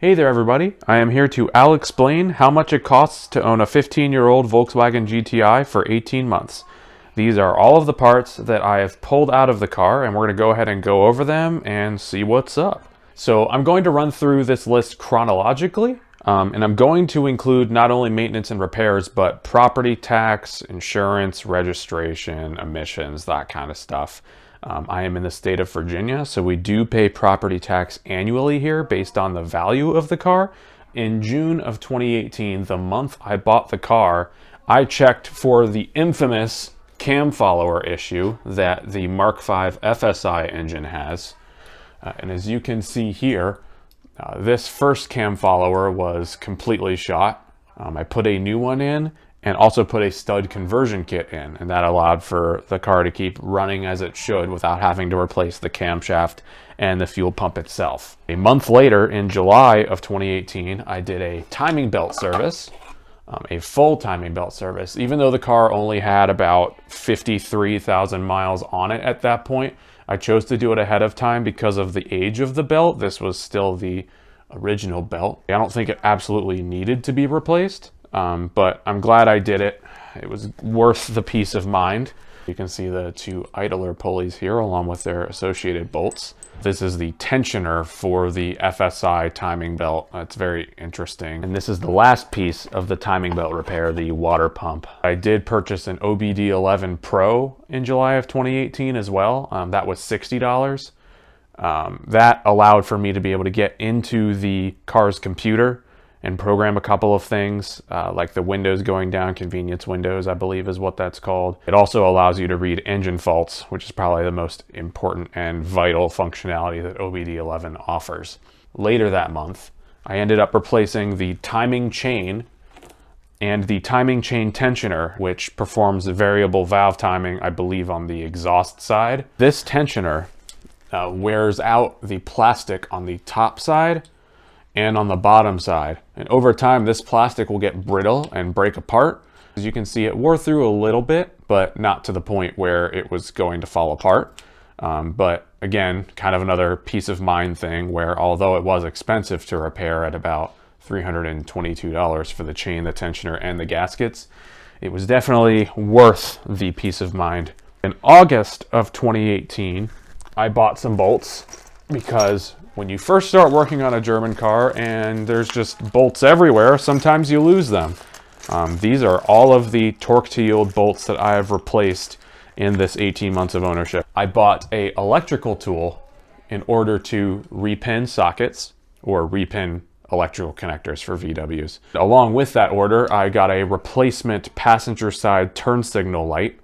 Hey there everybody, I am here to explain how much it costs to own a 15-year-old Volkswagen GTI for 18 months. These are all of the parts that I have pulled out of the car, and we're going to go ahead and go over them and see what's up. So I'm going to run through this list chronologically, and I'm going to include not only maintenance and repairs, but property tax, insurance, registration, emissions, that kind of stuff. I am in the state of Virginia, so we do pay property tax annually here based on the value of the car. In June of 2018, the month I bought the car, I checked for the infamous cam follower issue that the Mark V FSI engine has. And as you can see here, this first cam follower was completely shot. I put a new one in and also put a stud conversion kit in, and that allowed for the car to keep running as it should without having to replace the camshaft and the fuel pump itself. A month later, in July of 2018, I did a timing belt service, a full timing belt service. Even though the car only had about 53,000 miles on it at that point, I chose to do it ahead of time because of the age of the belt. This was still the original belt. I don't think it absolutely needed to be replaced. But I'm glad I did it. It was worth the peace of mind. You can see the two idler pulleys here along with their associated bolts. This is the tensioner for the FSI timing belt. It's very interesting. And this is the last piece of the timing belt repair, the water pump. I did purchase an OBD11 Pro in July of 2018 as well. That was $60. That allowed for me to be able to get into the car's computer and program a couple of things, like the windows going down, convenience windows, I believe is what that's called. It also allows you to read engine faults, which is probably the most important and vital functionality that OBD11 offers. Later that month, I ended up replacing the timing chain and the timing chain tensioner, which performs variable valve timing, I believe, on the exhaust side. This tensioner wears out the plastic on the top side and on the bottom side. And over time, this plastic will get brittle and break apart. As you can see, it wore through a little bit, but not to the point where it was going to fall apart. But again, kind of another peace of mind thing where, although it was expensive to repair at about $322 for the chain, the tensioner, and the gaskets, it was definitely worth the peace of mind. In August of 2018, I bought some bolts because when you first start working on a German car and there's just bolts everywhere, sometimes you lose them. These are all of the torque to yield bolts that I have replaced in this 18 months of ownership. I bought an electrical tool in order to repin sockets or repin electrical connectors for VWs. Along with that order, I got a replacement passenger side turn signal light.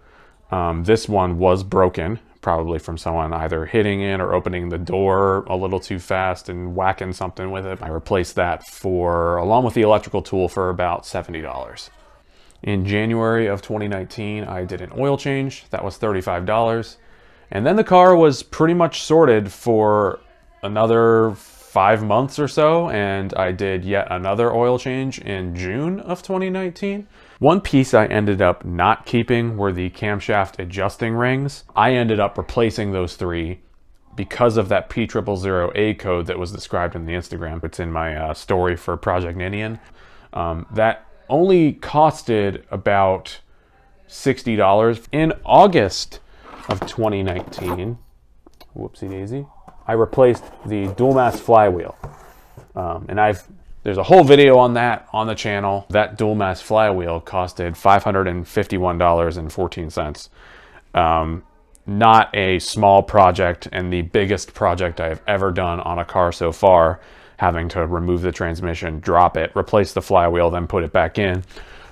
This one was broken, probably from someone either hitting it or opening the door a little too fast and whacking something with it. I replaced that along with the electrical tool, for about $70. In January of 2019, I did an oil change. That was $35. And then the car was pretty much sorted for another 5 months or so, and I did yet another oil change in June of 2019. One piece I ended up not keeping were the camshaft adjusting rings. I ended up replacing those three because of that P000A code that was described in the Instagram. It's in my story for Project Ninian. That only costed about $60. In August of 2019, whoopsie daisy, I replaced the dual mass flywheel. There's a whole video on that on the channel. That dual mass flywheel costed $551.14. Not a small project, and the biggest project I have ever done on a car so far, having to remove the transmission, drop it, replace the flywheel, then put it back in.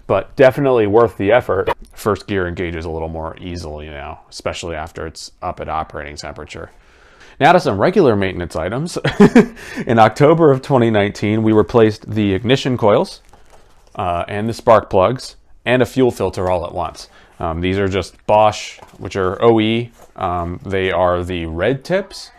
But definitely worth the effort. First gear engages a little more easily now, especially after it's up at operating temperature. Now to some regular maintenance items. In October of 2019, we replaced the ignition coils and the spark plugs and a fuel filter all at once. These are just Bosch, which are OE. They are the red tips,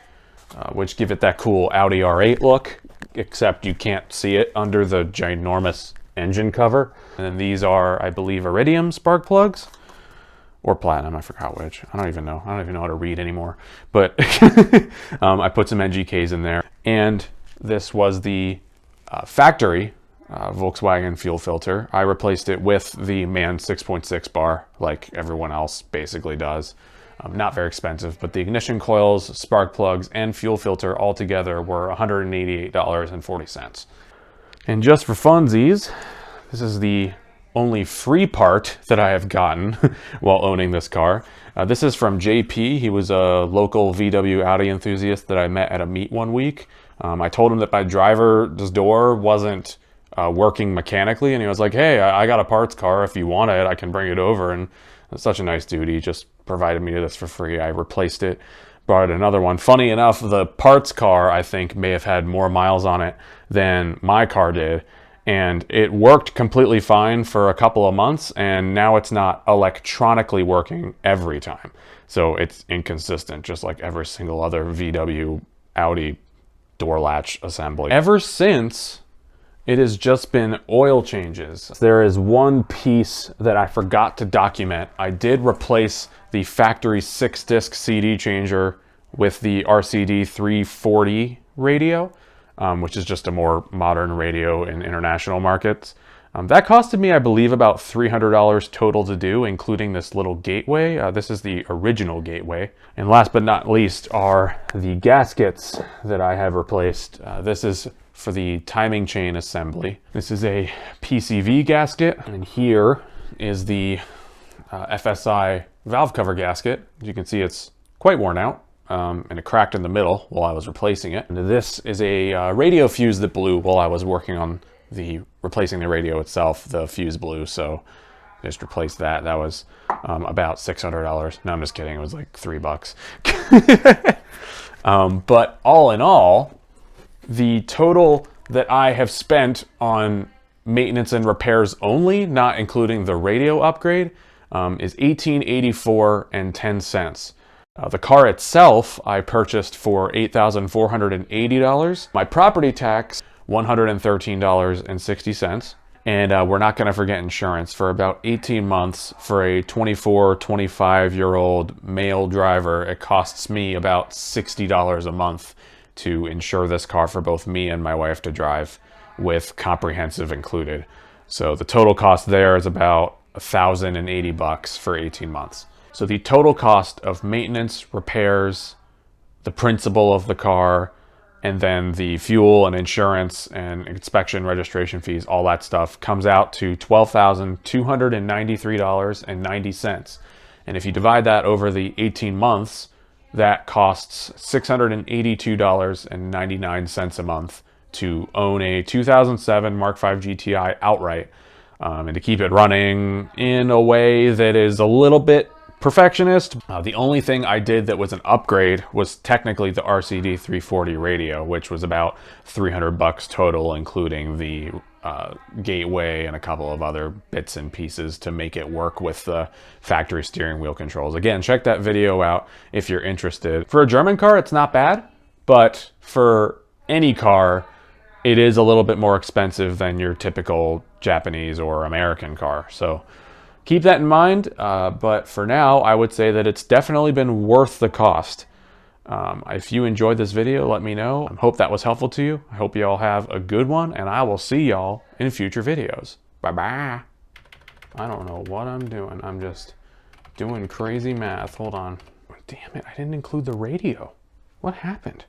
which give it that cool Audi R8 look, except you can't see it under the ginormous engine cover. And then these are, I believe, iridium spark plugs. Or platinum, I forgot which. I don't even know how to read anymore. But I put some NGKs in there. And this was the factory Volkswagen fuel filter. I replaced it with the MAN 6.6 bar like everyone else basically does. Not very expensive, but the ignition coils, spark plugs, and fuel filter altogether were $188.40. And just for funsies, this is the only free part that I have gotten while owning this car. This is from JP. He was a local VW Audi enthusiast that I met at a meet one week. I told him that my driver's door wasn't working mechanically, and he was like, hey, I got a parts car. If you want it, I can bring it over. And such a nice dude. He just provided me this for free. I replaced it, bought another one. Funny enough, the parts car, I think, may have had more miles on it than my car did. And it worked completely fine for a couple of months, and now it's not electronically working every time. So it's inconsistent, just like every single other VW Audi door latch assembly. Ever since, it has just been oil changes. There is one piece that I forgot to document. I did replace the factory 6-disc CD changer with the RCD 340 radio, which is just a more modern radio in international markets. That costed me, I believe, about $300 total to do, including this little gateway. This is the original gateway. And last but not least are the gaskets that I have replaced. This is for the timing chain assembly. This is a PCV gasket, and here is the FSI valve cover gasket. As you can see, it's quite worn out, and it cracked in the middle while I was replacing it. And this is a radio fuse that blew while I was working on replacing the radio itself. The fuse blew, so I just replaced that. That was about $600. No, I'm just kidding. It was like $3. But all in all, the total that I have spent on maintenance and repairs only, not including the radio upgrade, is $18.84.10. The car itself I purchased for $8,480. My property tax, $113.60. And we're not going to forget insurance. For about 18 months, for a 24, 25-year-old male driver, it costs me about $60 a month to insure this car for both me and my wife to drive, with comprehensive included. So the total cost there is about $1,080 for 18 months. So the total cost of maintenance, repairs, the principal of the car, and then the fuel and insurance and inspection registration fees, all that stuff, comes out to $12,293.90. And if you divide that over the 18 months, that costs $682.99 a month to own a 2007 Mark V GTI outright, and to keep it running in a way that is a little bit perfectionist. The only thing I did that was an upgrade was technically the RCD 340 radio, which was about $300 total, including the gateway and a couple of other bits and pieces to make it work with the factory steering wheel controls. Again, check that video out if you're interested. For a German car, it's not bad, but for any car, it is a little bit more expensive than your typical Japanese or American car. So keep that in mind, but for now, I would say that it's definitely been worth the cost. If you enjoyed this video, let me know. I hope that was helpful to you. I hope you all have a good one, and I will see y'all in future videos. Bye-bye. I don't know what I'm doing. I'm just doing crazy math. Hold on. Damn it, I didn't include the radio. What happened?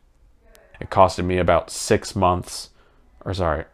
It costed me about 6 months, or sorry,